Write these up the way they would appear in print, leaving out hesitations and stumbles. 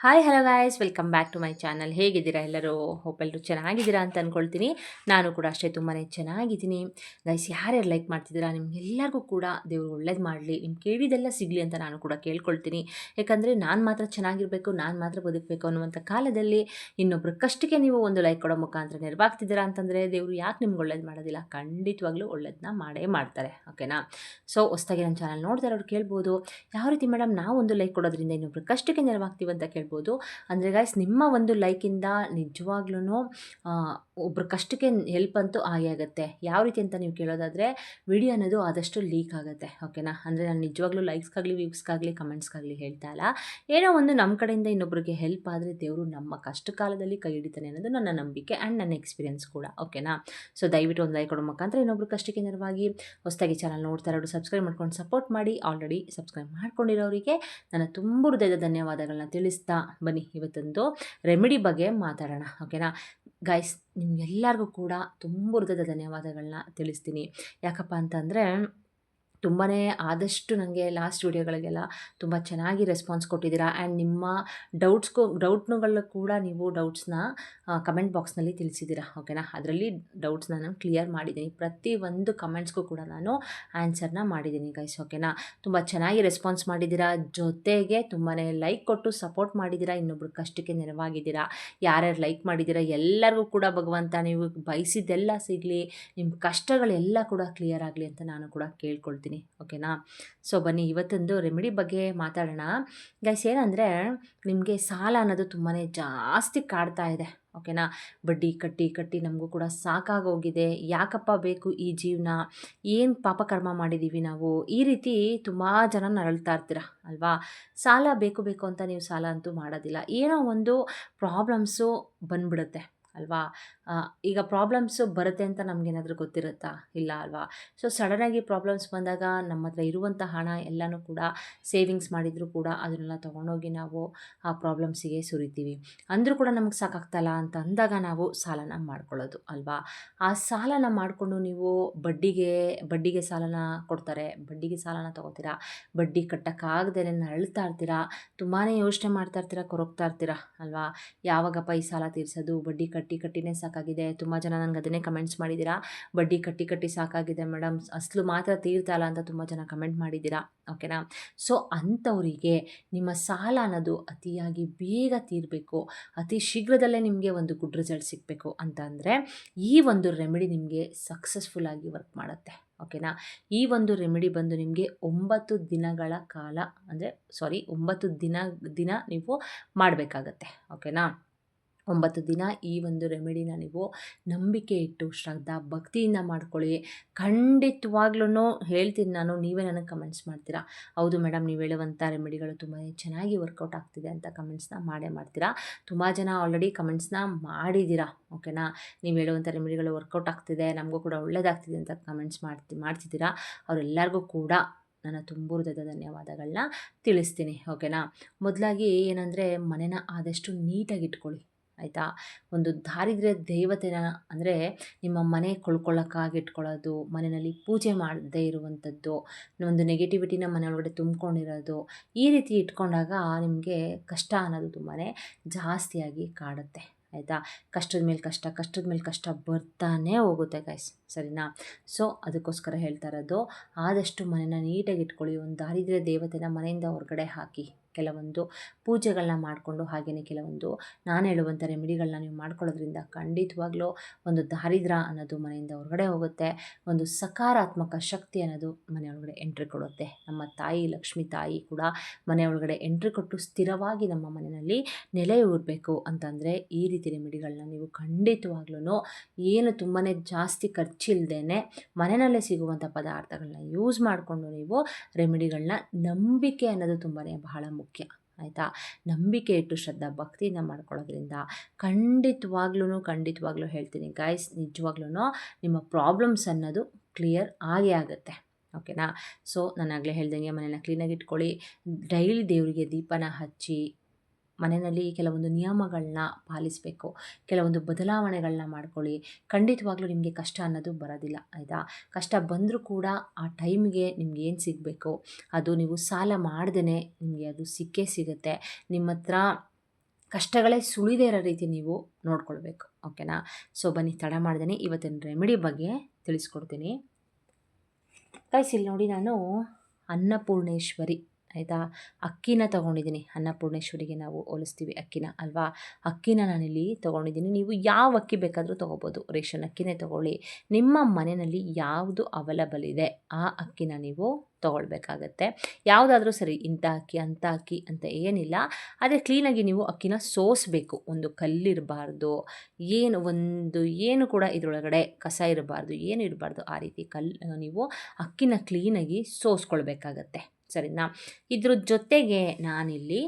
Hi hello guys, welcome back to my channel. ಹೇಗಿದ್ದೀರಾ ಎಲ್ಲರೂ? Hope ಎಲ್ಲರೂ ಚೆನ್ನಾಗಿದ್ದೀರಾ ಅಂತ ಅಂದ್ಕೊಳ್ತೀನಿ. ನಾನು ಕೂಡ ಅಷ್ಟೇ ತುಂಬಾ ಚೆನ್ನಾಗಿದ್ದೀನಿ. ಗೈಸ್, ಯಾರ್ಯಾರು ಲೈಕ್ ಮಾಡ್ತಿದ್ದೀರಾ ನಿಮ್ಗೆಲ್ಲರಿಗೂ ಕೂಡ ದೇವರು ಒಳ್ಳೇದು ಮಾಡಲಿ, ನಿಮ್ಗೆ ಕೇಳಿದೆಲ್ಲ ಸಿಗಲಿ ಅಂತ ನಾನು ಕೂಡ ಕೇಳ್ಕೊಳ್ತೀನಿ. ಯಾಕಂದರೆ ನಾನು ಮಾತ್ರ ಚೆನ್ನಾಗಿರಬೇಕು, ನಾನು ಮಾತ್ರ ಬದುಕಬೇಕು ಅನ್ನುವಂಥ ಕಾಲದಲ್ಲಿ ಇನ್ನೊಬ್ಬರ ಕಷ್ಟಕ್ಕೆ ನೀವು ಒಂದು ಲೈಕ್ ಕೊಡೋ ಮುಖಾಂತರ ನೆರವಾಗ್ತಿದ್ದೀರಾ ಅಂತಂದರೆ ದೇವರು ಯಾಕೆ ನಿಮ್ಗೆ ಒಳ್ಳೇದು ಮಾಡೋದಿಲ್ಲ? ಖಂಡಿತವಾಗ್ಲೂ ಒಳ್ಳೇದನ್ನ ಮಾಡೇ ಮಾಡ್ತಾರೆ. ಓಕೆನಾ? ಸೊ ಹೊಸ್ದಾಗಿ ನನ್ನ ಚಾನಲ್ ನೋಡ್ತಾ ಇರೋರು ಕೇಳ್ಬೋದು, ಯಾವ ರೀತಿ ಮೇಡಮ್ ನಾವು ಒಂದು ಲೈಕ್ ಕೊಡೋದ್ರಿಂದ ಇನ್ನೊಬ್ಬರ ಕಷ್ಟಕ್ಕೆ ನೆರವಾಗ್ತೀವಿ ಅಂತ ಕೇಳ್ಬೋದು. ಅಂದರೆ ಗಾಯ್ಸ್, ನಿಮ್ಮ ಒಂದು ಲೈಕಿಂದ ನಿಜವಾಗ್ಲೂ ಒಬ್ಬರ ಕಷ್ಟಕ್ಕೆ ಹೆಲ್ಪ್ ಅಂತೂ ಆಗೇ ಆಗುತ್ತೆ. ಯಾವ ರೀತಿ ಅಂತ ನೀವು ಕೇಳೋದಾದರೆ, ವಿಡಿಯೋ ಅನ್ನೋದು ಆದಷ್ಟು ಲೀಕ್ ಆಗುತ್ತೆ. ಓಕೆನಾ? ಅಂದರೆ ನಾನು ನಿಜವಾಗ್ಲೂ ಲೈಕ್ಸ್ಗಾಗಲಿ ವ್ಯೂಸ್ಗಾಗಲಿ ಕಮೆಂಟ್ಸ್ಗಾಗಲಿ ಹೇಳ್ತಾ ಇಲ್ಲ. ಏನೋ ಒಂದು ನಮ್ಮ ಕಡೆಯಿಂದ ಇನ್ನೊಬ್ಬರಿಗೆ ಹೆಲ್ಪ್ ಆದರೆ ದೇವರು ನಮ್ಮ ಕಷ್ಟ ಕಾಲದಲ್ಲಿ ಕೈ ಹಿಡಿತಾನೆ ಅನ್ನೋದು ನನ್ನ ನಂಬಿಕೆ ಆ್ಯಂಡ್ ನನ್ನ ಎಕ್ಸ್ಪೀರಿಯನ್ಸ್ ಕೂಡ. ಓಕೆನಾ? ಸೊ ದಯವಿಟ್ಟು ಒಂದು ಲೈಕ್ ಕೊಡೋ ಮುಖಾಂತರ ಇನ್ನೊಬ್ಬರು ಕಷ್ಟಕ್ಕೆ ನೆರವಾಗಿ ಹೊಸದಾಗಿ ಚಾನಲ್ ನೋಡ್ತಾ ಇರೋರು ಸಬ್ಸ್ಕ್ರೈಬ್ ಮಾಡ್ಕೊಂಡು ಸಪೋರ್ಟ್ ಮಾಡಿ. ಆಲ್ರೆಡಿ ಸಬ್ಸ್ಕ್ರೈಬ್ ಮಾಡ್ಕೊಂಡಿರೋರಿಗೆ ನನ್ನ ತುಂಬ ಹೃದಯದ ಧನ್ಯವಾದಗಳನ್ನ ತಿಳಿಸ್ತಾ ಬನ್ನಿ ಇವತ್ತೊಂದು ರೆಮಿಡಿ ಬಗ್ಗೆ ಮಾತಾಡೋಣ. ಓಕೆನಾ ಗೈಸ್? ನಿಮ್ಗೆಲ್ಲರಿಗೂ ಕೂಡ ತುಂಬ ಹೃದಯದ ಧನ್ಯವಾದಗಳನ್ನ ತಿಳಿಸ್ತೀನಿ. ಯಾಕಪ್ಪ ಅಂತಂದರೆ ತುಂಬಾ ಆದಷ್ಟು ನನಗೆ ಲಾಸ್ಟ್ ವೀಡಿಯೋಗಳಿಗೆಲ್ಲ ತುಂಬ ಚೆನ್ನಾಗಿ ರೆಸ್ಪಾನ್ಸ್ ಕೊಟ್ಟಿದ್ದೀರಾ. ಆ್ಯಂಡ್ ನಿಮ್ಮ ಡೌಟ್ನುಗಳು ಕೂಡ ನೀವು ಡೌಟ್ಸ್ನ ಕಮೆಂಟ್ ಬಾಕ್ಸ್ನಲ್ಲಿ ತಿಳಿಸಿದ್ದೀರಾ. ಓಕೆನಾ? ಅದರಲ್ಲಿ ಡೌಟ್ಸ್ನ ನಾನು ಕ್ಲಿಯರ್ ಮಾಡಿದ್ದೀನಿ. ಪ್ರತಿಯೊಂದು ಕಮೆಂಟ್ಸ್ಗೂ ಕೂಡ ನಾನು ಆನ್ಸರ್ನ ಮಾಡಿದ್ದೀನಿ ಗೈಸ್. ಓಕೆನಾ? ತುಂಬ ಚೆನ್ನಾಗಿ ರೆಸ್ಪಾನ್ಸ್ ಮಾಡಿದ್ದೀರಾ, ಜೊತೆಗೆ ತುಂಬಾ ಲೈಕ್ ಕೊಟ್ಟು ಸಪೋರ್ಟ್ ಮಾಡಿದ್ದೀರಾ, ಇನ್ನೊಬ್ರು ಕಷ್ಟಕ್ಕೆ ನೆರವಾಗಿದ್ದೀರಾ. ಯಾರ್ಯಾರು ಲೈಕ್ ಮಾಡಿದ್ದೀರಾ ಎಲ್ಲರಿಗೂ ಕೂಡ ಭಗವಂತ ನೀವು ಬಯಸಿದ್ದೆಲ್ಲ ಸಿಗಲಿ, ನಿಮ್ಮ ಕಷ್ಟಗಳೆಲ್ಲ ಕೂಡ ಕ್ಲಿಯರ್ ಆಗಲಿ ಅಂತ ನಾನು ಕೂಡ ಕೇಳ್ಕೊಳ್ತೀನಿ. ಓಕೆನಾ? ಸೊ ಬನ್ನಿ ಇವತ್ತೊಂದು ರೆಮಿಡಿ ಬಗ್ಗೆ ಮಾತಾಡೋಣ. ಗೈಸ್, ಏನಂದರೆ ನಿಮಗೆ ಸಾಲ ಅನ್ನೋದು ತುಂಬಾ ಜಾಸ್ತಿ ಕಾಡ್ತಾ ಇದೆ. ಓಕೆನಾ? ಬಡ್ಡಿ ಕಟ್ಟಿ ಕಟ್ಟಿ ನಮಗೂ ಕೂಡ ಸಾಕಾಗೋಗಿದೆ. ಯಾಕಪ್ಪ ಬೇಕು ಈ ಜೀವನ? ಏನು ಪಾಪಕರ್ಮ ಮಾಡಿದ್ದೀವಿ ನಾವು? ಈ ರೀತಿ ತುಂಬ ಜನ ನರಳ್ತಾ ಇರ್ತೀರ ಅಲ್ವಾ? ಸಾಲ ಬೇಕು ಬೇಕು ಅಂತ ನೀವು ಸಾಲ ಅಂತೂ ಮಾಡೋದಿಲ್ಲ. ಏನೋ ಒಂದು ಪ್ರಾಬ್ಲಮ್ಸು ಬಂದ್ಬಿಡುತ್ತೆ ಅಲ್ವಾ? ಈಗ ಪ್ರಾಬ್ಲಮ್ಸು ಬರುತ್ತೆ ಅಂತ ನಮಗೇನಾದರೂ ಗೊತ್ತಿರುತ್ತಾ? ಇಲ್ಲ ಅಲ್ವಾ? ಸೊ ಸಡನ್ನಾಗಿ ಪ್ರಾಬ್ಲಮ್ಸ್ ಬಂದಾಗ ನಮ್ಮ ಹತ್ರ ಇರುವಂಥ ಹಣ ಎಲ್ಲನೂ ಕೂಡ ಸೇವಿಂಗ್ಸ್ ಮಾಡಿದರೂ ಕೂಡ ಅದನ್ನೆಲ್ಲ ತೊಗೊಂಡೋಗಿ ನಾವು ಆ ಪ್ರಾಬ್ಲಮ್ಸಿಗೆ ಸುರಿತೀವಿ. ಅಂದರೂ ಕೂಡ ನಮಗೆ ಸಾಕಾಗ್ತಲ್ಲ ಅಂತ ಅಂದಾಗ ನಾವು ಸಾಲನ ಮಾಡ್ಕೊಳ್ಳೋದು ಅಲ್ವಾ? ಆ ಸಾಲನ ಮಾಡಿಕೊಂಡು ನೀವು ಬಡ್ಡಿಗೆ ಸಾಲನ ಕೊಡ್ತಾರೆ, ಬಡ್ಡಿಗೆ ಸಾಲನ ತೊಗೋತೀರಾ, ಬಡ್ಡಿ ಕಟ್ಟೋಕ್ಕಾಗದೇ ನರಳ್ತಾ ಇರ್ತೀರಾ, ತುಂಬಾ ಯೋಚನೆ ಮಾಡ್ತಾ ಇರ್ತೀರಾ, ಕೊರಗ್ತಾ ಇರ್ತೀರಾ ಅಲ್ವಾ? ಯಾವಾಗಪ್ಪ ಈ ಸಾಲ ತೀರಿಸೋದು? ಬಡ್ಡಿ ಕಟ್ಟಿ ಕಟ್ಟಿನೇ ಸಾಕಾಗಿದೆ. ತುಂಬ ಜನ ನನಗೆ ಅದನ್ನೇ ಕಮೆಂಟ್ಸ್ ಮಾಡಿದ್ದೀರಾ, ಬಡ್ಡಿ ಕಟ್ಟಿ ಕಟ್ಟಿ ಸಾಕಾಗಿದೆ ಮೇಡಮ್, ಅಸಲು ಮಾತ್ರ ತೀರ್ತಾ ಇಲ್ಲ ಅಂತ ತುಂಬ ಜನ ಕಮೆಂಟ್ ಮಾಡಿದ್ದೀರಾ. ಓಕೆನಾ? ಸೊ ಅಂಥವರಿಗೆ ನಿಮ್ಮ ಸಾಲ ಅನ್ನೋದು ಅತಿಯಾಗಿ ಬೇಗ ತೀರಬೇಕು, ಅತಿ ಶೀಘ್ರದಲ್ಲೇ ನಿಮಗೆ ಒಂದು ಗುಡ್ ರಿಸಲ್ಟ್ ಸಿಗಬೇಕು ಅಂತ ಅಂದರೆ ಈ ಒಂದು ರೆಮಿಡಿ ನಿಮಗೆ ಸಕ್ಸಸ್ಫುಲ್ಲಾಗಿ ವರ್ಕ್ ಮಾಡುತ್ತೆ. ಓಕೆನಾ? ಈ ಒಂದು ರೆಮಿಡಿ ಬಂದು ನಿಮಗೆ 9 ದಿನಗಳ ಕಾಲ, ಅಂದರೆ 9 ದಿನ ನೀವು ಮಾಡಬೇಕಾಗತ್ತೆ. ಓಕೆನಾ? 9 ದಿನ ಈ ಒಂದು ರೆಮಿಡಿನ ನೀವು ನಂಬಿಕೆ ಇಟ್ಟು ಶ್ರದ್ಧಾ ಭಕ್ತಿಯಿಂದ ಮಾಡ್ಕೊಳ್ಳಿ. ಖಂಡಿತವಾಗ್ಲೂ ಹೇಳ್ತೀನಿ ನಾನು, ನೀವೇ ನನಗೆ ಕಮೆಂಟ್ಸ್ ಮಾಡ್ತೀರಾ, ಹೌದು ಮೇಡಮ್ ನೀವು ಹೇಳುವಂಥ ರೆಮಿಡಿಗಳು ತುಂಬಾ ಚೆನ್ನಾಗಿ ವರ್ಕೌಟ್ ಆಗ್ತಿದೆ ಅಂತ ಕಮೆಂಟ್ಸ್ನ ಮಾಡೇ ಮಾಡ್ತೀರಾ. ತುಂಬ ಜನ ಆಲ್ರೆಡಿ ಕಮೆಂಟ್ಸ್ನ ಮಾಡಿದ್ದೀರಾ. ಓಕೆನಾ? ನೀವು ಹೇಳುವಂಥ ರೆಮಿಡಿಗಳು ವರ್ಕೌಟ್ ಆಗ್ತಿದೆ, ನಮಗೂ ಕೂಡ ಒಳ್ಳೆಯದಾಗ್ತಿದೆ ಅಂತ ಕಮೆಂಟ್ಸ್ ಮಾಡ್ತಿದ್ದೀರಾ. ಅವರೆಲ್ಲರಿಗೂ ಕೂಡ ನನ್ನ ತುಂಬ ಹೃದಯದ ಧನ್ಯವಾದಗಳನ್ನ ತಿಳಿಸ್ತೀನಿ. ಓಕೆನಾ? ಮೊದಲಾಗಿ ಏನಂದರೆ ಮನೆನ ಆದಷ್ಟು ನೀಟಾಗಿ ಇಟ್ಕೊಳ್ಳಿ. ಆಯಿತಾ? ಒಂದು ದಾರಿದ್ರ್ಯ ದೇವತೆನ, ಅಂದರೆ ನಿಮ್ಮ ಮನೆ ಕೊಳ್ಕೊಳ್ಳೋಕ್ಕಾಗಿ ಇಟ್ಕೊಳ್ಳೋದು, ಮನೆಯಲ್ಲಿ ಪೂಜೆ ಮಾಡದೇ ಇರುವಂಥದ್ದು, ಒಂದು ನೆಗೆಟಿವಿಟಿನ ಮನೆ ಒಳಗಡೆ ತುಂಬ್ಕೊಂಡಿರೋದು, ಈ ರೀತಿ ಇಟ್ಕೊಂಡಾಗ ನಿಮಗೆ ಕಷ್ಟ ಅನ್ನೋದು ತುಂಬಾ ಜಾಸ್ತಿಯಾಗಿ ಕಾಡುತ್ತೆ. ಆಯಿತಾ? ಕಷ್ಟದ ಮೇಲೆ ಕಷ್ಟ ಬರ್ತಾನೇ ಹೋಗುತ್ತೆ ಗೈಸ್. ಸರಿನಾ? ಸೊ ಅದಕ್ಕೋಸ್ಕರ ಹೇಳ್ತಾ ಇರೋದು, ಆದಷ್ಟು ಮನೆನ ನೀಟಾಗಿ ಇಟ್ಕೊಳ್ಳಿ. ಒಂದು ದಾರಿದ್ರ್ಯ ದೇವತೆನ ಮನೆಯಿಂದ ಹೊರಗಡೆ ಹಾಕಿ, ಕೆಲವೊಂದು ಪೂಜೆಗಳನ್ನ ಮಾಡಿಕೊಂಡು, ಹಾಗೆಯೇ ಕೆಲವೊಂದು ನಾನು ಹೇಳುವಂಥ ರೆಮಿಡಿಗಳನ್ನ ನೀವು ಮಾಡ್ಕೊಳ್ಳೋದ್ರಿಂದ ಖಂಡಿತವಾಗ್ಲೂ ಒಂದು ದಾರಿದ್ರ್ಯ ಅನ್ನೋದು ಮನೆಯಿಂದ ಹೊರಗಡೆ ಹೋಗುತ್ತೆ. ಒಂದು ಸಕಾರಾತ್ಮಕ ಶಕ್ತಿ ಅನ್ನೋದು ಮನೆಯೊಳಗಡೆ ಎಂಟ್ರಿ ಕೊಡುತ್ತೆ. ನಮ್ಮ ತಾಯಿ ಲಕ್ಷ್ಮೀ ತಾಯಿ ಕೂಡ ಮನೆಯೊಳಗಡೆ ಎಂಟ್ರಿ ಕೊಟ್ಟು ಸ್ಥಿರವಾಗಿ ನಮ್ಮ ಮನೆಯಲ್ಲಿ ನೆಲೆ ಊರಬೇಕು ಅಂತಂದರೆ ಈ ರೀತಿ ರೆಮಿಡಿಗಳನ್ನ ನೀವು ಖಂಡಿತವಾಗ್ಲೂ ಏನು ತುಂಬಾ ಜಾಸ್ತಿ ಖರ್ಚಿಲ್ದೇ ಮನೆಯಲ್ಲೇ ಸಿಗುವಂಥ ಪದಾರ್ಥಗಳನ್ನ ಯೂಸ್ ಮಾಡಿಕೊಂಡು ನೀವು ರೆಮಿಡಿಗಳನ್ನ, ನಂಬಿಕೆ ಅನ್ನೋದು ತುಂಬಾ ಬಹಳ ಮುಖ್ಯ. ಆಯಿತಾ? ನಂಬಿಕೆ ಇಟ್ಟು ಶ್ರದ್ಧಾ ಭಕ್ತಿಯಿಂದ ಮಾಡ್ಕೊಳ್ಳೋದ್ರಿಂದ ಖಂಡಿತವಾಗ್ಲೂ ಹೇಳ್ತೀನಿ ಗೈಸ್, ನಿಜವಾಗ್ಲೂ ನಿಮ್ಮ ಪ್ರಾಬ್ಲಮ್ಸ್ ಅನ್ನೋದು ಕ್ಲಿಯರ್ ಆಗೇ ಆಗುತ್ತೆ. ಓಕೆನಾ? ಸೊ ನಾನು ಆಗಲೇ ಹೇಳ್ದಂಗೆ ಮನೆಯನ್ನು ಕ್ಲೀನಾಗಿ ಇಟ್ಕೊಳ್ಳಿ, ಡೈಲಿ ದೇವರಿಗೆ ದೀಪನ ಹಚ್ಚಿ, ಮನೆಯಲ್ಲಿ ಕೆಲವೊಂದು ನಿಯಮಗಳನ್ನ ಪಾಲಿಸಬೇಕು, ಕೆಲವೊಂದು ಬದಲಾವಣೆಗಳನ್ನ ಮಾಡ್ಕೊಳ್ಳಿ. ಖಂಡಿತವಾಗ್ಲೂ ನಿಮಗೆ ಕಷ್ಟ ಅನ್ನೋದು ಬರೋದಿಲ್ಲ. ಆಯಿತಾ? ಕಷ್ಟ ಬಂದರೂ ಕೂಡ ಆ ಟೈಮಿಗೆ ನಿಮ್ಗೆ ಏನು ಸಿಗಬೇಕು ಅದು ನೀವು ಸಾಲ ಮಾಡ್ದೇ ನಿಮಗೆ ಅದು ಸಿಕ್ಕೇ ಸಿಗುತ್ತೆ. ನಿಮ್ಮ ಹತ್ರ ಕಷ್ಟಗಳೇ ಸುಳಿದೇ ಇರೋ ರೀತಿ ನೀವು ನೋಡ್ಕೊಳ್ಬೇಕು. ಓಕೆನಾ? ಸೊ ಬನ್ನಿ, ತಡ ಮಾಡ್ದೇನೆ ಇವತ್ತಿನ ರೆಮಿಡಿ ಬಗ್ಗೆ ತಿಳಿಸ್ಕೊಡ್ತೀನಿ. ಗೈಸ್, ಇಲ್ಲಿ ನೋಡಿ, ನಾನು ಅನ್ನಪೂರ್ಣೇಶ್ವರಿ, ಆಯಿತಾ, ಅಕ್ಕಿನ ತೊಗೊಂಡಿದ್ದೀನಿ. ಅನ್ನಪೂರ್ಣೇಶ್ವರಿಗೆ ನಾವು ಹೋಲಿಸ್ತೀವಿ ಅಕ್ಕಿನ ಅಲ್ವಾ. ಅಕ್ಕಿನ ನಾನಿಲ್ಲಿ ತೊಗೊಂಡಿದ್ದೀನಿ. ನೀವು ಯಾವ ಅಕ್ಕಿ ಬೇಕಾದರೂ ತೊಗೋಬೋದು, ರೇಷನ್ ಅಕ್ಕಿನೇ ತೊಗೊಳ್ಳಿ. ನಿಮ್ಮ ಮನೆಯಲ್ಲಿ ಯಾವುದು ಅವೈಲಬಲ್ ಇದೆ ಆ ಅಕ್ಕಿನ ನೀವು ತೊಗೊಳ್ಬೇಕಾಗತ್ತೆ. ಯಾವುದಾದ್ರೂ ಸರಿ, ಇಂಥ ಅಕ್ಕಿ ಅಂಥ ಅಕ್ಕಿ ಅಂತ ಏನಿಲ್ಲ. ಆದರೆ ಕ್ಲೀನಾಗಿ ನೀವು ಅಕ್ಕಿನ ಸೋಸಬೇಕು. ಒಂದು ಕಲ್ಲಿರಬಾರ್ದು, ಏನು ಕೂಡ ಇದರೊಳಗಡೆ ಕಸ ಇರಬಾರ್ದು, ಏನು ಇರಬಾರ್ದು. ಆ ರೀತಿ ನೀವು ಅಕ್ಕಿನ ಕ್ಲೀನಾಗಿ ಸೋಸ್ಕೊಳ್ಬೇಕಾಗತ್ತೆ, ಸರಿನಾ. ಇದ್ರ ಜೊತೆಗೆ ನಾನಿಲ್ಲಿ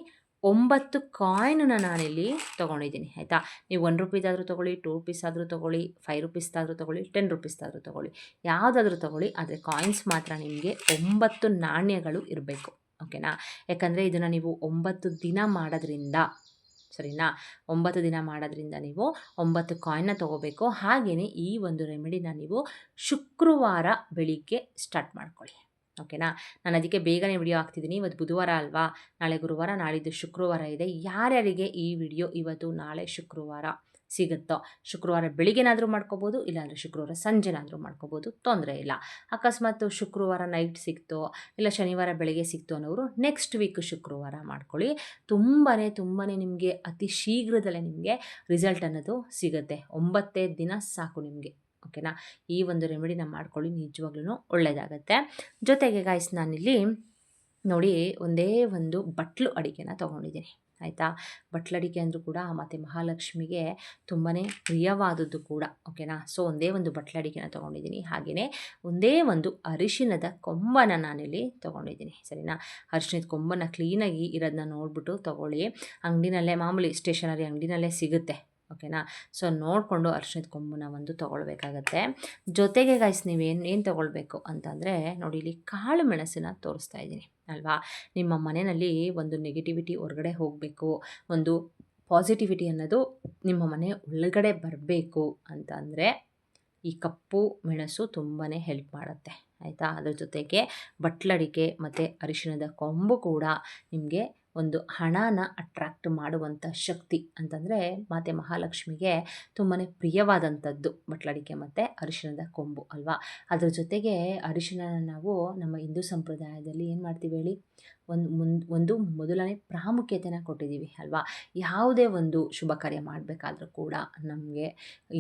9 ಕಾಯಿನನ್ನ ನಾನಿಲ್ಲಿ ತೊಗೊಂಡಿದ್ದೀನಿ, ಆಯಿತಾ. ನೀವು 1 ರೂಪೀದಾದರೂ ತೊಗೊಳ್ಳಿ, 2 ರೂಪೀಸ್ ಆದರೂ ತೊಗೊಳ್ಳಿ, 5 ರೂಪೀಸ್ದಾದರೂ ತೊಗೊಳ್ಳಿ, 10 ರೂಪೀಸ್ದಾದರೂ ತೊಗೊಳ್ಳಿ, ಯಾವುದಾದ್ರೂ ತೊಗೊಳ್ಳಿ. ಆದರೆ ಕಾಯಿನ್ಸ್ ಮಾತ್ರ ನಿಮಗೆ 9 ನಾಣ್ಯಗಳು ಇರಬೇಕು, ಓಕೆನಾ. ಯಾಕಂದರೆ ಇದನ್ನು ನೀವು 9 ದಿನ ಮಾಡೋದ್ರಿಂದ, ಸರಿನಾ, 9 ದಿನ ಮಾಡೋದ್ರಿಂದ ನೀವು 9 ಕಾಯಿನ್ನ ತೊಗೋಬೇಕು. ಹಾಗೆಯೇ ಈ ಒಂದು ರೆಮಿಡಿನ ನೀವು ಶುಕ್ರವಾರ ಬೆಳಿಗ್ಗೆ ಸ್ಟಾರ್ಟ್ ಮಾಡ್ಕೊಳ್ಳಿ, ಓಕೆನಾ. ನಾನು ಅದಕ್ಕೆ ಬೇಗನೆ ವಿಡಿಯೋ ಹಾಕ್ತಿದ್ದೀನಿ. ಇವತ್ತು ಬುಧವಾರ ಅಲ್ವಾ, ನಾಳೆ ಗುರುವಾರ, ನಾಳಿದ್ದು ಶುಕ್ರವಾರ ಇದೆ. ಯಾರ್ಯಾರಿಗೆ ಈ ವಿಡಿಯೋ ಇವತ್ತು ನಾಳೆ ಶುಕ್ರವಾರ ಸಿಗುತ್ತೋ, ಶುಕ್ರವಾರ ಬೆಳಿಗ್ಗೆನಾದರೂ ಮಾಡ್ಕೋಬೋದು, ಇಲ್ಲಾಂದರೆ ಶುಕ್ರವಾರ ಸಂಜೆನಾದರೂ ಮಾಡ್ಕೋಬೋದು, ತೊಂದರೆ ಇಲ್ಲ. ಅಕಸ್ಮಾತ್ ಶುಕ್ರವಾರ ನೈಟ್ ಸಿಕ್ತೋ ಇಲ್ಲ ಶನಿವಾರ ಬೆಳಗ್ಗೆ ಸಿಕ್ತು ಅನ್ನೋರು ನೆಕ್ಸ್ಟ್ ವೀಕ್ ಶುಕ್ರವಾರ ಮಾಡ್ಕೊಳ್ಳಿ. ತುಂಬಾ ನಿಮಗೆ ಅತಿ ಶೀಘ್ರದಲ್ಲೇ ನಿಮಗೆ ರಿಸಲ್ಟ್ ಅನ್ನೋದು ಸಿಗುತ್ತೆ. 9 ದಿನ ಸಾಕು ನಿಮಗೆ, ಓಕೆನಾ. ಈ ಒಂದು ರೆಮಿಡಿನ ಮಾಡ್ಕೊಳ್ಳಿ, ನಿಜವಾಗ್ಲೂ ಒಳ್ಳೆಯದಾಗತ್ತೆ. ಜೊತೆಗೆ ಗಾಯ್ಸ್, ನಾನಿಲ್ಲಿ ನೋಡಿ ಒಂದೇ ಒಂದು ಬಟ್ಲು ಅಡಿಕೆನ ತೊಗೊಂಡಿದ್ದೀನಿ, ಆಯಿತಾ. ಬಟ್ಲಡಿಕೆ ಅಂದರೂ ಕೂಡ ಮತ್ತು ಮಹಾಲಕ್ಷ್ಮಿಗೆ ತುಂಬಾ ಪ್ರಿಯವಾದದ್ದು ಕೂಡ, ಓಕೆನಾ. ಸೊ ಒಂದೇ ಒಂದು ಬಟ್ಲಡಿಕೆನ ತೊಗೊಂಡಿದ್ದೀನಿ. ಹಾಗೆಯೇ ಒಂದೇ ಒಂದು ಅರಿಶಿಣದ ಕೊಂಬನ್ನು ನಾನಿಲ್ಲಿ ತೊಗೊಂಡಿದ್ದೀನಿ, ಸರಿನಾ. ಅರಿಶಿಣದ ಕೊಂಬನ್ನು ಕ್ಲೀನಾಗಿ ಇರೋದನ್ನ ನೋಡಿಬಿಟ್ಟು ತೊಗೊಳ್ಳಿ. ಅಂಗಡಿನಲ್ಲೇ, ಮಾಮೂಲಿ ಸ್ಟೇಷನರಿ ಅಂಗಡಿನಲ್ಲೇ ಸಿಗುತ್ತೆ, ಓಕೆನಾ. ಸೊ ನೋಡಿಕೊಂಡು ಅರಿಶಿಣದ ಕೊಂಬನ್ನ ಒಂದು ತೊಗೊಳ್ಬೇಕಾಗತ್ತೆ. ಜೊತೆಗೆ ಗಾಯ್ಸ್, ನೀವೇನು ತೊಗೊಳ್ಬೇಕು ಅಂತಂದರೆ ನೋಡಿ, ಇಲ್ಲಿ ಕಾಳು ಮೆಣಸನ್ನ ತೋರಿಸ್ತಾ ಇದ್ದೀನಿ ಅಲ್ವಾ. ನಿಮ್ಮ ಮನೆಯಲ್ಲಿ ಒಂದು ನೆಗೆಟಿವಿಟಿ ಹೊರಗಡೆ ಹೋಗಬೇಕು, ಒಂದು ಪಾಸಿಟಿವಿಟಿ ಅನ್ನೋದು ನಿಮ್ಮ ಮನೆ ಒಳಗಡೆ ಬರಬೇಕು ಅಂತಂದರೆ ಈ ಕಪ್ಪು ಮೆಣಸು ತುಂಬಾ ಹೆಲ್ಪ್ ಮಾಡುತ್ತೆ, ಆಯಿತಾ. ಅದ್ರ ಜೊತೆಗೆ ಬಟ್ಲಡಿಕೆ ಮತ್ತು ಅರಿಶಿಣದ ಕೊಂಬು ಕೂಡ ನಿಮಗೆ ಒಂದು ಹಣನ ಅಟ್ರಾಕ್ಟ್ ಮಾಡುವಂಥ ಶಕ್ತಿ ಅಂತಂದರೆ ಮಾತೆ ಮಹಾಲಕ್ಷ್ಮಿಗೆ ತುಂಬಾ ಪ್ರಿಯವಾದಂಥದ್ದು ಬಟ್ಲಡಿಕೆ ಮತ್ತು ಅರಿಶಿಣದ ಕೊಂಬು ಅಲ್ವಾ. ಅದ್ರ ಜೊತೆಗೆ ಅರಿಶಿಣನ ನಾವು ನಮ್ಮ ಹಿಂದೂ ಸಂಪ್ರದಾಯದಲ್ಲಿ ಏನು ಮಾಡ್ತೀವಿ ಹೇಳಿ, ಒಂದು ಮೊದಲನೇ ಪ್ರಾಮುಖ್ಯತೆನ ಕೊಟ್ಟಿದ್ದೀವಿ ಅಲ್ವಾ. ಯಾವುದೇ ಒಂದು ಶುಭ ಕಾರ್ಯ ಮಾಡಬೇಕಾದ್ರೂ ಕೂಡ ನಮಗೆ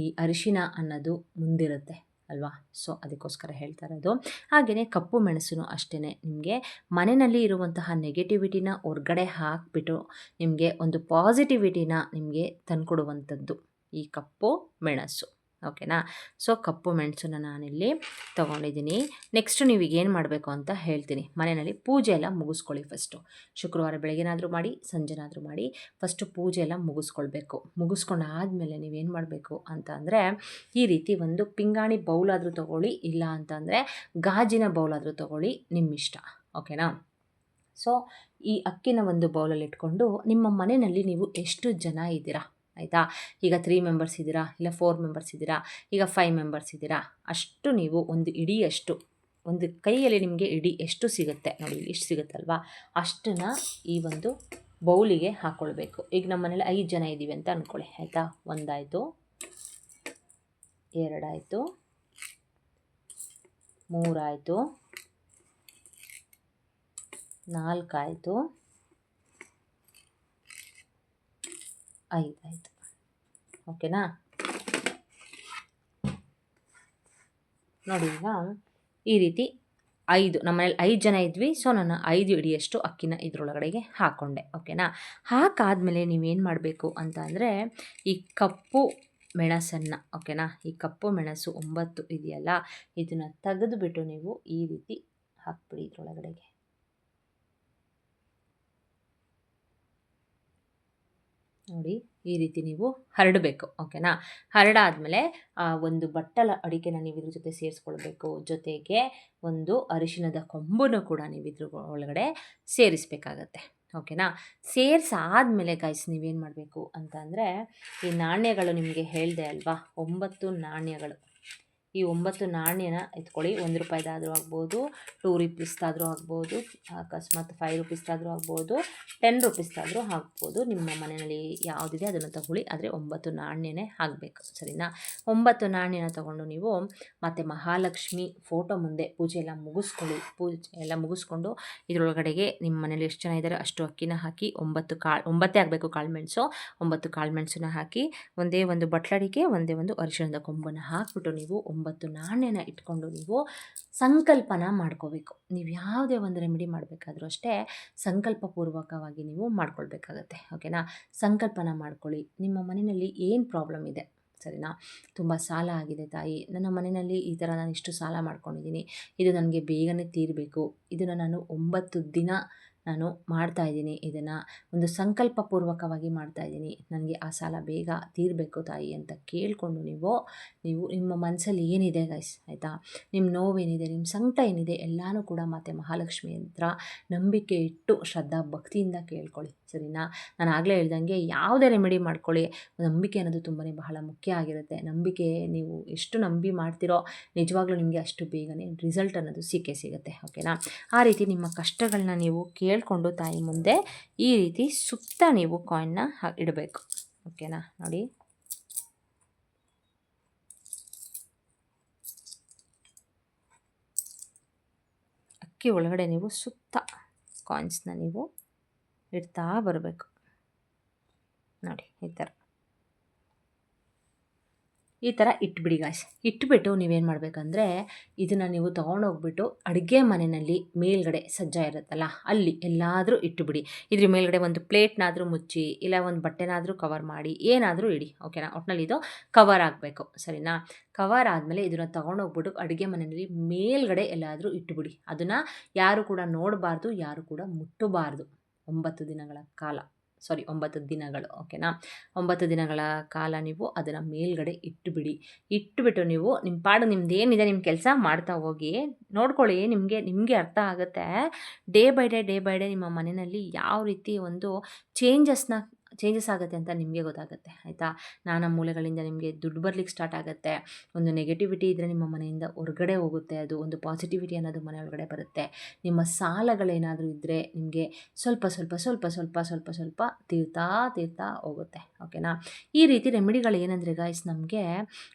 ಈ ಅರಿಶಿಣ ಅನ್ನೋದು ಮುಂದಿರುತ್ತೆ ಅಲ್ವಾ. ಸೊ ಅದಕ್ಕೋಸ್ಕರ ಹೇಳ್ತಾ ಇರೋದು. ಹಾಗೆಯೇ ಕಪ್ಪು ಮೆಣಸು ಅಷ್ಟೇ, ನಿಮಗೆ ಮನೆಯಲ್ಲಿ ಇರುವಂತಹ ನೆಗೆಟಿವಿಟಿನ ಹೊರ್ಗಡೆ ಹಾಕಿಬಿಟ್ಟು ನಿಮಗೆ ಒಂದು ಪಾಸಿಟಿವಿಟಿನ ನಿಮಗೆ ತಂದುಕೊಡುವಂಥದ್ದು ಈ ಕಪ್ಪು ಮೆಣಸು, ಓಕೆನಾ. ಸೊ ಕಪ್ಪು ಮೆಣಸನ್ನು ನಾನಿಲ್ಲಿ ತೊಗೊಂಡಿದ್ದೀನಿ. ನೆಕ್ಸ್ಟ್ ನೀವೀಗ ಏನು ಮಾಡಬೇಕು ಅಂತ ಹೇಳ್ತೀನಿ. ಮನೆಯಲ್ಲಿ ಪೂಜೆ ಎಲ್ಲ ಮುಗಿಸ್ಕೊಳ್ಳಿ. ಫಸ್ಟು ಶುಕ್ರವಾರ ಬೆಳಗ್ಗೆನಾದರೂ ಮಾಡಿ, ಸಂಜೆನಾದರೂ ಮಾಡಿ, ಫಸ್ಟು ಪೂಜೆ ಎಲ್ಲ ಮುಗಿಸ್ಕೊಳ್ಬೇಕು. ಮುಗಿಸ್ಕೊಂಡು ಆದಮೇಲೆ ನೀವೇನು ಮಾಡಬೇಕು ಅಂತ ಅಂದರೆ, ಈ ರೀತಿ ಒಂದು ಪಿಂಗಾಣಿ ಬೌಲಾದರೂ ತೊಗೊಳ್ಳಿ, ಇಲ್ಲ ಅಂತಂದರೆ ಗಾಜಿನ ಬೌಲಾದರೂ ತೊಗೊಳ್ಳಿ, ನಿಮ್ಮಿಷ್ಟ, ಓಕೆನಾ. ಸೊ ಈ ಅಕ್ಕಿನ ಒಂದು ಬೌಲಲ್ಲಿ ಇಟ್ಕೊಂಡು ನಿಮ್ಮ ಮನೆಯಲ್ಲಿ ನೀವು ಎಷ್ಟು ಜನ ಇದ್ದೀರಾ, ಆಯಿತಾ. ಈಗ 3 ಮೆಂಬರ್ಸ್ ಇದ್ದೀರಾ, ಇಲ್ಲ 4 ಮೆಂಬರ್ಸ್ ಇದ್ದೀರಾ, ಈಗ 5 ಮೆಂಬರ್ಸ್ ಇದ್ದೀರಾ, ಅಷ್ಟು ನೀವು ಒಂದು ಇಡಿಯಷ್ಟು, ಒಂದು ಕೈಯಲ್ಲಿ ನಿಮಗೆ ಇಡಿ ಎಷ್ಟು ಸಿಗುತ್ತೆ ನೋಡಿ, ಇಷ್ಟು ಸಿಗುತ್ತಲ್ವಾ, ಅಷ್ಟನ್ನು ಈ ಒಂದು ಬೌಲಿಗೆ ಹಾಕ್ಕೊಳ್ಬೇಕು. ಈಗ ನಮ್ಮ ಮನೇಲಿ 5 ಜನ ಇದ್ದೀವಿ ಅಂತ ಅಂದ್ಕೊಳ್ಳಿ, ಆಯಿತಾ. 1 ಆಯಿತು, 2 ಆಯಿತು, 3 ಆಯಿತು, 4 ಆಯಿತು, 5 ಆಯಿತು, ಓಕೆನಾ. ನೋಡಿ, ಈಗ ಈ ರೀತಿ 5, ನಮ್ಮನೇಲಿ 5 ಜನ ಇದ್ವಿ. ಸೊ ನಾನು 5 ಹಿಡಿಯಷ್ಟು ಅಕ್ಕಿನ ಇದರೊಳಗಡೆಗೆ ಹಾಕ್ಕೊಂಡೆ, ಓಕೆನಾ. ಹಾಕಾದ್ಮೇಲೆ ನೀವೇನು ಮಾಡಬೇಕು ಅಂತ ಅಂದರೆ, ಈ ಕಪ್ಪು ಮೆಣಸನ್ನು, ಓಕೆನಾ, ಈ ಕಪ್ಪು ಮೆಣಸು 9 ಇದೆಯಲ್ಲ, ಇದನ್ನು ತೆಗೆದುಬಿಟ್ಟು ನೀವು ಈ ರೀತಿ ಹಾಕ್ಬಿಡಿ ಇದರೊಳಗಡೆಗೆ. ನೋಡಿ, ಈ ರೀತಿ ನೀವು ಹರಡಬೇಕು, ಓಕೆನಾ. ಹರಡಾದ್ಮೇಲೆ ಒಂದು ಬಟ್ಟಲ ಅಡಿಕೆನ ನೀವು ಇದ್ರ ಜೊತೆ ಸೇರಿಸ್ಕೊಳ್ಬೇಕು. ಜೊತೆಗೆ ಒಂದು ಅರಿಶಿಣದ ಕೊಂಬನ್ನು ಕೂಡ ನೀವು ಇದ್ರ ಒಳಗಡೆ ಸೇರಿಸಬೇಕಾಗತ್ತೆ, ಓಕೆನಾ. ಸೇರಿಸಾದ್ಮೇಲೆ ಗಾಯ್ಸ್, ನೀವೇನು ಮಾಡಬೇಕು ಅಂತ ಅಂದರೆ, ಈ ನಾಣ್ಯಗಳು ನಿಮಗೆ ಹೇಳಿದೆ ಅಲ್ವಾ, 9 ನಾಣ್ಯಗಳು, ಈ 9 ನಾಣ್ಯನ ಎತ್ಕೊಳ್ಳಿ. 1 ರೂಪಾಯಿದಾದರೂ ಆಗ್ಬೋದು, 2 ರುಪೀಸ್ದಾದರೂ ಆಗ್ಬೋದು, ಅಕಸ್ಮಾತ್ 5 ರುಪೀಸ್ದಾದರೂ ಆಗ್ಬೋದು, 10 ರುಪೀಸ್ದಾದರೂ ಆಗ್ಬೋದು. ನಿಮ್ಮ ಮನೆಯಲ್ಲಿ ಯಾವುದಿದೆ ಅದನ್ನು ತಗೊಳ್ಳಿ, ಆದರೆ 9 ನಾಣ್ಯನೇ ಆಗಬೇಕು. ಸರಿನಾ? 9 ನಾಣ್ಯನ ತಗೊಂಡು ನೀವು ಮತ್ತು ಮಹಾಲಕ್ಷ್ಮಿ ಫೋಟೋ ಮುಂದೆ ಪೂಜೆ ಎಲ್ಲ ಮುಗಿಸ್ಕೊಳ್ಳಿ. ಪೂಜೆ ಎಲ್ಲ ಮುಗಿಸ್ಕೊಂಡು ಇದರೊಳಗಡೆಗೆ ನಿಮ್ಮ ಮನೇಲಿ ಎಷ್ಟು ಜನ ಇದ್ದಾರೆ ಅಷ್ಟು ಅಕ್ಕಿನ ಹಾಕಿ 9 ಆಗಬೇಕು ಕಾಳುಮೆಣಸು. 9 ಕಾಳುಮೆಣಸನ್ನ ಹಾಕಿ ಒಂದೇ ಒಂದು ಬಟ್ಲಡಿಗೆ ಒಂದೇ ಒಂದು ಅರಿಶಿಣದ ಕೊಂಬನ್ನು ಹಾಕಿಬಿಟ್ಟು ನೀವು 9 ನಾಣ್ಯನ ಇಟ್ಕೊಂಡು ನೀವು ಸಂಕಲ್ಪನ ಮಾಡ್ಕೋಬೇಕು. ನೀವು ಯಾವುದೇ ಒಂದು ರೆಮಿಡಿ ಮಾಡಬೇಕಾದ್ರೂ ಅಷ್ಟೇ ಸಂಕಲ್ಪಪೂರ್ವಕವಾಗಿ ನೀವು ಮಾಡ್ಕೊಳ್ಬೇಕಾಗತ್ತೆ. ಓಕೆನಾ? ಸಂಕಲ್ಪನ ಮಾಡ್ಕೊಳ್ಳಿ. ನಿಮ್ಮ ಮನೆಯಲ್ಲಿ ಏನು ಪ್ರಾಬ್ಲಮ್ ಇದೆ? ಸರಿನಾ? ತುಂಬ ಸಾಲ ಆಗಿದೆ ತಾಯಿ, ನನ್ನ ಮನೆಯಲ್ಲಿ ಈ ಥರ ನಾನು ಇಷ್ಟು ಸಾಲ ಮಾಡ್ಕೊಂಡಿದ್ದೀನಿ, ಇದು ನನಗೆ ಬೇಗನೆ ತೀರಬೇಕು, ಇದನ್ನು ನಾನು 9 ದಿನ ನಾನು ಮಾಡ್ತಾಯಿದ್ದೀನಿ, ಇದನ್ನು ಒಂದು ಸಂಕಲ್ಪಪೂರ್ವಕವಾಗಿ ಮಾಡ್ತಾಯಿದ್ದೀನಿ, ನನಗೆ ಆ ಸಾಲ ಬೇಗ ತೀರಬೇಕು ತಾಯಿ ಅಂತ ಕೇಳಿಕೊಂಡು ನೀವು ನಿಮ್ಮ ಮನಸ್ಸಲ್ಲಿ ಏನಿದೆ ಗೈಸ್, ಆಯಿತಾ? ನಿಮ್ಮ ನೋವೇನಿದೆ, ನಿಮ್ಮ ಸಂಕಟ ಏನಿದೆ ಎಲ್ಲನೂ ಕೂಡ ಮತ್ತೆ ಮಹಾಲಕ್ಷ್ಮಿ ಹತ್ರ ನಂಬಿಕೆ ಇಟ್ಟು ಶ್ರದ್ಧಾ ಭಕ್ತಿಯಿಂದ ಕೇಳ್ಕೊಳ್ಳಿ. ಸರಿನಾ? ನಾನು ಆಗಲೇ ಹೇಳ್ದಂಗೆ ಯಾವುದೇ ರೆಮಿಡಿ ಮಾಡ್ಕೊಳ್ಳಿ, ನಂಬಿಕೆ ಅನ್ನೋದು ತುಂಬಾ ಬಹಳ ಮುಖ್ಯ ಆಗಿರುತ್ತೆ. ನಂಬಿಕೆ ನೀವು ಎಷ್ಟು ನಂಬಿ ಮಾಡ್ತಿರೋ ನಿಜವಾಗ್ಲೂ ನಿಮಗೆ ಅಷ್ಟು ಬೇಗನೆ ರಿಸಲ್ಟ್ ಅನ್ನೋದು ಸಿಗುತ್ತೆ. ಓಕೆನಾ? ಆ ರೀತಿ ನಿಮ್ಮ ಕಷ್ಟಗಳನ್ನ ನೀವು ಕೇಳಿಕೊಂಡು ತಾಯಿ ಮುಂದೆ ಈ ರೀತಿ ಸುತ್ತ ನೀವು ಕಾಯಿನ್ನ ಇಡಬೇಕು. ಓಕೆನಾ? ನೋಡಿ, ಅಕ್ಕಿ ಒಳಗಡೆ ನೀವು ಸುತ್ತ ಕಾಯಿನ್ಸ್ನ ನೀವು ಇಡ್ತಾ ಬರಬೇಕು. ನೋಡಿ, ಈ ಥರ ಇಟ್ಬಿಡಿ ಗಾಯ್ಸ್. ಇಟ್ಬಿಟ್ಟು ನೀವೇನು ಮಾಡಬೇಕಂದ್ರೆ ಇದನ್ನು ನೀವು ತೊಗೊಂಡೋಗ್ಬಿಟ್ಟು ಅಡುಗೆ ಮನೆಯಲ್ಲಿ ಮೇಲ್ಗಡೆ ಸಜ್ಜ ಇರುತ್ತಲ್ಲ ಅಲ್ಲಿ ಎಲ್ಲಾದರೂ ಇಟ್ಟುಬಿಡಿ. ಇದ್ರ ಮೇಲ್ಗಡೆ ಒಂದು ಪ್ಲೇಟ್ನಾದರೂ ಮುಚ್ಚಿ, ಇಲ್ಲ ಒಂದು ಬಟ್ಟೆನಾದರೂ ಕವರ್ ಮಾಡಿ, ಏನಾದರೂ ಇಡಿ. ಓಕೆನಾ? ಒಟ್ಟಿನಲ್ಲಿ ಇದು ಕವರ್ ಆಗಬೇಕು. ಸರಿನಾ? ಕವರ್ ಆದಮೇಲೆ ಇದನ್ನು ತೊಗೊಂಡೋಗ್ಬಿಟ್ಟು ಅಡುಗೆ ಮನೆಯಲ್ಲಿ ಮೇಲ್ಗಡೆ ಎಲ್ಲಾದರೂ ಇಟ್ಟುಬಿಡಿ. ಅದನ್ನು ಯಾರು ಕೂಡ ನೋಡಬಾರ್ದು, ಯಾರು ಕೂಡ ಮುಟ್ಟಬಾರ್ದು 9 ದಿನಗಳ ಕಾಲ. 9 ದಿನಗಳು. ಓಕೆನಾ? 9 ದಿನಗಳ ಕಾಲ ನೀವು ಅದನ್ನು ಮೇಲ್ಗಡೆ ಇಟ್ಟುಬಿಟ್ಟು ನೀವು ನಿಮ್ಮ ಪಾಡು ನಿಮ್ದೇನಿದೆ ನಿಮ್ಮ ಕೆಲಸ ಮಾಡ್ತಾ ಹೋಗಿ. ನೋಡ್ಕೊಳ್ಳಿ, ನಿಮಗೆ ಅರ್ಥ ಆಗುತ್ತೆ. ಡೇ ಬೈ ಡೇ ನಿಮ್ಮ ಮನೆಯಲ್ಲಿ ಯಾವ ರೀತಿ ಒಂದು ಚೇಂಜಸ್ ಆಗುತ್ತೆ ಅಂತ ನಿಮಗೆ ಗೊತ್ತಾಗುತ್ತೆ. ಆಯಿತಾ? ನಾನಾ ಮೂಲೆಗಳಿಂದ ನಿಮಗೆ ದುಡ್ಡು ಬರ್ಲಿಕ್ಕೆ ಸ್ಟಾರ್ಟ್ ಆಗುತ್ತೆ. ಒಂದು ನೆಗೆಟಿವಿಟಿ ಇದ್ದರೆ ನಿಮ್ಮ ಮನೆಯಿಂದ ಹೊರಗಡೆ ಹೋಗುತ್ತೆ, ಅದು ಒಂದು ಪಾಸಿಟಿವಿಟಿ ಅನ್ನೋದು ಮನೆ ಒಳಗಡೆ ಬರುತ್ತೆ. ನಿಮ್ಮ ಸಾಲಗಳೇನಾದರೂ ಇದ್ದರೆ ನಿಮಗೆ ಸ್ವಲ್ಪ ತೀರ್ತಾ ಹೋಗುತ್ತೆ. ಓಕೆನಾ? ಈ ರೀತಿ ರೆಮಿಡಿಗಳು ಏನಂದರೆ ಗಾಯ್ಸ್, ನಮಗೆ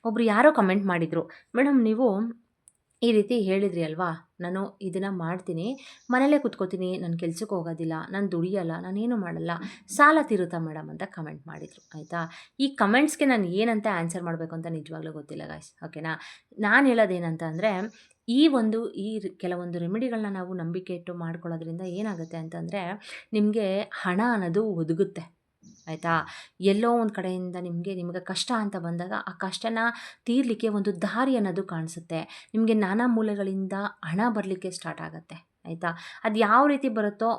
ಒಬ್ಬರು ಯಾರೋ ಕಮೆಂಟ್ ಮಾಡಿದರು, ಮೇಡಮ್ ನೀವು ಈ ರೀತಿ ಹೇಳಿದ್ರಿ ಅಲ್ವಾ, ನಾನು ಇದನ್ನು ಮಾಡ್ತೀನಿ, ಮನೇಲೇ ಕೂತ್ಕೋತೀನಿ, ನಾನು ಕೆಲ್ಸಕ್ಕೆ ಹೋಗೋದಿಲ್ಲ, ನಾನು ದುಡಿಯಲ್ಲ, ನಾನೇನು ಮಾಡಲ್ಲ, ಸಾಲ ತೀರುತ್ತಾ ಮೇಡಮ್ ಅಂತ ಕಮೆಂಟ್ ಮಾಡಿದರು. ಆಯಿತಾ? ಈ ಕಮೆಂಟ್ಸ್ಗೆ ನಾನು ಏನಂತ ಆನ್ಸರ್ ಮಾಡಬೇಕು ಅಂತ ನಿಜವಾಗ್ಲೂ ಗೊತ್ತಿಲ್ಲ ಗಾಯ್ಸ್. ಓಕೆನಾ? ನಾನು ಹೇಳೋದೇನಂತ ಅಂದರೆ ಕೆಲವೊಂದು ರೆಮಿಡಿಗಳನ್ನ ನಾವು ನಂಬಿಕೆ ಇಟ್ಟು ಮಾಡ್ಕೊಳ್ಳೋದ್ರಿಂದ ಏನಾಗುತ್ತೆ ಅಂತಂದರೆ ನಿಮಗೆ ಹಣ ಅನ್ನೋದು ಒದಗುತ್ತೆ. ಆಯಿತಾ? ಎಲ್ಲೋ ಒಂದು ಕಡೆಯಿಂದ ನಿಮಗೆ ಕಷ್ಟ ಅಂತ ಬಂದಾಗ ಆ ಕಷ್ಟನ ತೀರಲಿಕ್ಕೆ ಒಂದು ದಾರಿ ಅನ್ನೋದು ಕಾಣಿಸುತ್ತೆ. ನಿಮಗೆ ನಾನಾ ಮೂಲೆಗಳಿಂದ ಹಣ ಬರಲಿಕ್ಕೆ ಸ್ಟಾರ್ಟ್ ಆಗುತ್ತೆ. ಆಯಿತಾ? ಅದು ಯಾವ ರೀತಿ ಬರುತ್ತೋ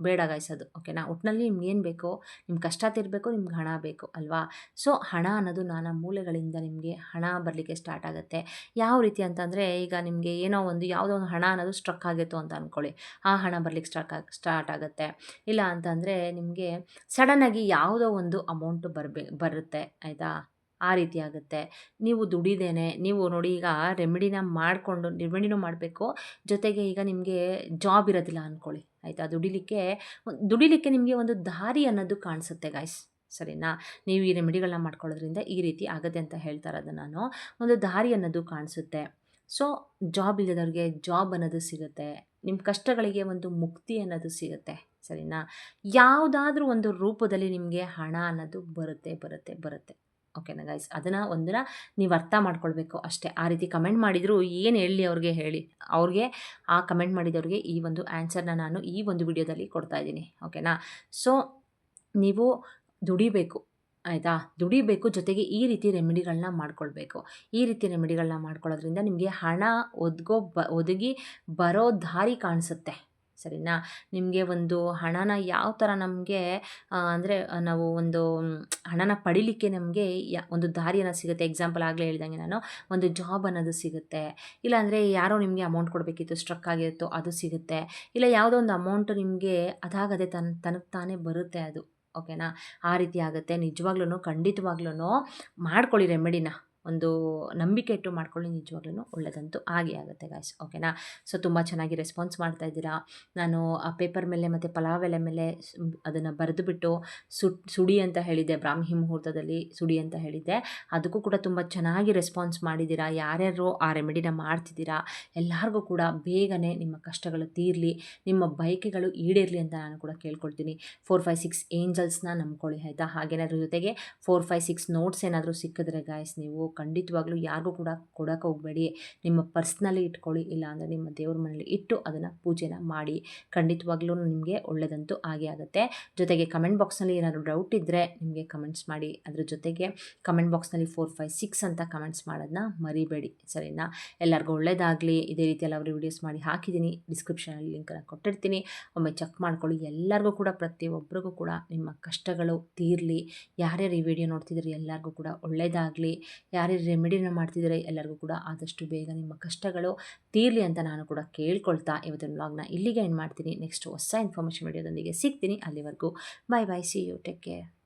ಬೇಡ ಗಾಯಿಸೋದು. ಓಕೆನಾ? ಒಟ್ಟಿನಲ್ಲಿ ನಿಮ್ಗೆ ಏನು ಬೇಕೋ, ನಿಮ್ಮ ಕಷ್ಟ ತೀರಬೇಕು, ನಿಮ್ಗೆ ಹಣ ಬೇಕು ಅಲ್ವಾ? ಸೊ ಹಣ ಅನ್ನೋದು ನಾನಾ ಮೂಲೆಗಳಿಂದ ನಿಮಗೆ ಹಣ ಬರಲಿಕ್ಕೆ ಸ್ಟಾರ್ಟ್ ಆಗುತ್ತೆ. ಯಾವ ರೀತಿ ಅಂತಂದರೆ ಈಗ ನಿಮಗೆ ಯಾವುದೋ ಒಂದು ಹಣ ಅನ್ನೋದು ಸ್ಟ್ರಕ್ ಆಗಿತ್ತು ಅಂತ ಅಂದ್ಕೊಳ್ಳಿ, ಆ ಹಣ ಬರಲಿಕ್ಕೆ ಸ್ಟಾರ್ಟ್ ಆಗುತ್ತೆ. ಇಲ್ಲ ಅಂತಂದರೆ ನಿಮಗೆ ಸಡನ್ನಾಗಿ ಯಾವುದೋ ಒಂದು ಅಮೌಂಟು ಬರುತ್ತೆ. ಆಯಿತಾ? ಆ ರೀತಿ ಆಗುತ್ತೆ. ನೀವು ದುಡಿದೇನೆ ನೀವು ನೋಡಿ, ಈಗ ರೆಮಿಡಿನೂ ಮಾಡಬೇಕು, ಜೊತೆಗೆ ಈಗ ನಿಮಗೆ ಜಾಬ್ ಇರೋದಿಲ್ಲ ಅಂದ್ಕೊಳ್ಳಿ. ಆಯಿತಾ? ದುಡಿಲಿಕ್ಕೆ ನಿಮಗೆ ಒಂದು ದಾರಿ ಅನ್ನೋದು ಕಾಣಿಸುತ್ತೆ ಗಾಯ್ಸ್. ಸರಿನಾ? ನೀವು ಈ ರೆಮಿಡಿಗಳನ್ನ ಮಾಡ್ಕೊಳ್ಳೋದ್ರಿಂದ ಈ ರೀತಿ ಆಗುತ್ತೆ ಅಂತ ಹೇಳ್ತಾ ಇರೋದು ನಾನು. ಒಂದು ದಾರಿ ಅನ್ನೋದು ಕಾಣಿಸುತ್ತೆ. ಸೊ ಜಾಬ್ ಇಲ್ಲದವ್ರಿಗೆ ಜಾಬ್ ಅನ್ನೋದು ಸಿಗುತ್ತೆ. ನಿಮ್ಮ ಕಷ್ಟಗಳಿಗೆ ಒಂದು ಮುಕ್ತಿ ಅನ್ನೋದು ಸಿಗುತ್ತೆ. ಸರಿನಾ? ಯಾವುದಾದ್ರೂ ಒಂದು ರೂಪದಲ್ಲಿ ನಿಮಗೆ ಹಣ ಅನ್ನೋದು ಬರುತ್ತೆ. ಓಕೆನಾ ಗೈಸ್? ಒಂದನ್ನು ನೀವು ಅರ್ಥ ಮಾಡ್ಕೊಳ್ಬೇಕು ಅಷ್ಟೇ. ಆ ರೀತಿ ಕಮೆಂಟ್ ಮಾಡಿದ್ರು ಏನು ಹೇಳಿ ಅವ್ರಿಗೆ ಆ ಕಮೆಂಟ್ ಮಾಡಿದವ್ರಿಗೆ ಈ ಒಂದು ಆನ್ಸರ್ನ ನಾನು ಈ ಒಂದು ವಿಡಿಯೋದಲ್ಲಿ ಕೊಡ್ತಾ ಇದ್ದೀನಿ. ಓಕೆನಾ? ಸೊ ನೀವು ದುಡಿಬೇಕು. ಆಯಿತಾ? ದುಡಿಬೇಕು, ಜೊತೆಗೆ ಈ ರೀತಿ ರೆಮಿಡಿಗಳನ್ನ ಮಾಡ್ಕೊಳ್ಬೇಕು. ಈ ರೀತಿ ರೆಮಿಡಿಗಳನ್ನ ಮಾಡ್ಕೊಳ್ಳೋದ್ರಿಂದ ನಿಮಗೆ ಹಣ ಒದಗಿ ಬರೋ ದಾರಿ ಕಾಣಿಸುತ್ತೆ. ಸರಿನಾ? ನಿಮಗೆ ಒಂದು ಹಣನ ಯಾವ ಥರ ನಮಗೆ ಅಂದರೆ ನಾವು ಒಂದು ಹಣನ ಪಡಿಲಿಕ್ಕೆ ನಮಗೆ ಒಂದು ದಾರಿಯನ್ನು ಸಿಗುತ್ತೆ. ಎಕ್ಸಾಂಪಲ್ ಆಗಲೇ ಹೇಳ್ದಂಗೆ ನಾನು ಒಂದು ಜಾಬ್ ಅನ್ನೋದು ಸಿಗುತ್ತೆ. ಇಲ್ಲಾಂದರೆ ಯಾರೋ ನಿಮಗೆ ಅಮೌಂಟ್ ಕೊಡಬೇಕಿತ್ತು, ಸ್ಟ್ರಕ್ ಆಗಿರುತ್ತೋ ಅದು ಸಿಗುತ್ತೆ. ಇಲ್ಲ ಯಾವುದೋ ಒಂದು ಅಮೌಂಟು ನಿಮಗೆ ಅದಾಗದೆ ತನಗೆ ತಾನೇ ಬರುತ್ತೆ ಅದು. ಓಕೆನಾ? ಆ ರೀತಿ ಆಗುತ್ತೆ. ನಿಜವಾಗ್ಲೂ ಖಂಡಿತವಾಗ್ಲೂ ಮಾಡ್ಕೊಳ್ಳಿ ರೆಮಿಡಿನ. ಒಂದು ನಂಬಿಕೆ ಇಟ್ಟು ಮಾಡ್ಕೊಳ್ಳಿ, ನಿಜವಾಗ್ಲೂ ಒಳ್ಳೆಯದಂತೂ ಆಗೇ ಆಗುತ್ತೆ ಗಾಯ್ಸ್. ಓಕೆನಾ? ಸೊ ತುಂಬ ಚೆನ್ನಾಗಿ ರೆಸ್ಪಾನ್ಸ್ ಮಾಡ್ತಾ ಇದ್ದೀರಾ. ನಾನು ಆ ಪೇಪರ್ ಮೇಲೆ ಮತ್ತು ಪಲಾವ್ ಎಲೆ ಮೇಲೆ ಅದನ್ನು ಬರೆದುಬಿಟ್ಟು ಸುಡಿ ಅಂತ ಹೇಳಿದ್ದೆ, ಬ್ರಾಹ್ಮಿ ಮುಹೂರ್ತದಲ್ಲಿ ಸುಡಿ ಅಂತ ಹೇಳಿದ್ದೆ. ಅದಕ್ಕೂ ಕೂಡ ತುಂಬ ಚೆನ್ನಾಗಿ ರೆಸ್ಪಾನ್ಸ್ ಮಾಡಿದ್ದೀರಾ. ಯಾರ್ಯಾರು ಆ ರೆಮಿಡಿನ ಮಾಡ್ತಿದ್ದೀರಾ ಎಲ್ಲರಿಗೂ ಕೂಡ ಬೇಗನೆ ನಿಮ್ಮ ಕಷ್ಟಗಳು ತೀರಲಿ, ನಿಮ್ಮ ಬಯಕೆಗಳು ಈಡೇರಲಿ ಅಂತ ನಾನು ಕೂಡ ಕೇಳ್ಕೊಳ್ತೀನಿ. 456 ಏಂಜಲ್ಸ್ನ ನಂಬ್ಕೊಳ್ಳಿ ಆಯಿತಾ. ಹಾಗೇನಾದ್ರ ಜೊತೆಗೆ 456 ನೋಟ್ಸ್ ಏನಾದರೂ ಸಿಕ್ಕಿದ್ರೆ ಗಾಯ್ಸ್, ನೀವು ಖಂಡಿತವಾಗ್ಲೂ ಯಾರಿಗೂ ಕೂಡ ಕೊಡೋಕೆ ಹೋಗಬೇಡಿ, ನಿಮ್ಮ ಪರ್ಸ್ನಲ್ಲಿ ಇಟ್ಕೊಳ್ಳಿ, ಇಲ್ಲಾಂದರೆ ನಿಮ್ಮ ದೇವ್ರ ಮನೇಲಿ ಇಟ್ಟು ಅದನ್ನು ಪೂಜೆನ ಮಾಡಿ. ಖಂಡಿತವಾಗ್ಲೂ ನಿಮಗೆ ಒಳ್ಳೆಯದಂತೂ ಆಗೇ ಆಗುತ್ತೆ. ಜೊತೆಗೆ ಕಮೆಂಟ್ ಬಾಕ್ಸ್ನಲ್ಲಿ ಏನಾದರೂ ಡೌಟ್ ಇದ್ದರೆ ನಿಮಗೆ ಕಮೆಂಟ್ಸ್ ಮಾಡಿ. ಅದ್ರ ಜೊತೆಗೆ ಕಮೆಂಟ್ ಬಾಕ್ಸ್ನಲ್ಲಿ 456 ಅಂತ ಕಮೆಂಟ್ಸ್ ಮಾಡೋದನ್ನ ಮರಿಬೇಡಿ, ಸರಿನಾ? ಎಲ್ಲರಿಗೂ ಒಳ್ಳೆಯದಾಗಲಿ. ಇದೇ ರೀತಿಯಲ್ಲಿ ಅವರು ವೀಡಿಯೋಸ್ ಮಾಡಿ ಹಾಕಿದ್ದೀನಿ, ಡಿಸ್ಕ್ರಿಪ್ಷನಲ್ಲಿ ಲಿಂಕನ್ನು ಕೊಟ್ಟಿರ್ತೀನಿ, ಒಮ್ಮೆ ಚೆಕ್ ಮಾಡ್ಕೊಳ್ಳಿ. ಎಲ್ಲರಿಗೂ ಕೂಡ, ಪ್ರತಿಯೊಬ್ಬರಿಗೂ ಕೂಡ ನಿಮ್ಮ ಕಷ್ಟಗಳು ತೀರಲಿ. ಯಾರ್ಯಾರು ಈ ವಿಡಿಯೋ ನೋಡ್ತಿದ್ದಾರೆ ಎಲ್ಲರಿಗೂ ಕೂಡ ಒಳ್ಳೆಯದಾಗಲಿ. ಯಾರ್ಯಾರು ರೆಮಿಡಿನ ಮಾಡ್ತಿದ್ದಾರೆ ಎಲ್ಲರಿಗೂ ಕೂಡ ಆದಷ್ಟು ಬೇಗ ನಿಮ್ಮ ಕಷ್ಟಗಳು ತೀರಲಿ ಅಂತ ನಾನು ಕೂಡ ಕೇಳ್ಕೊಳ್ತಾ ಇವತ್ತಿನ ವ್ಲಾಗ್ನ ಇಲ್ಲಿಗೆ ಎಂಡ್ ಮಾಡ್ತೀನಿ. ನೆಕ್ಸ್ಟ್ ಹೊಸ ಇನ್ಫಾರ್ಮೇಷನ್ ವಿಡಿಯೋದೊಂದಿಗೆ ಸಿಗ್ತೀನಿ. ಅಲ್ಲಿವರೆಗೂ ಬಾಯ್ ಬಾಯ್, ಸಿ ಯು, ಟೇಕ್ ಕೇರ್.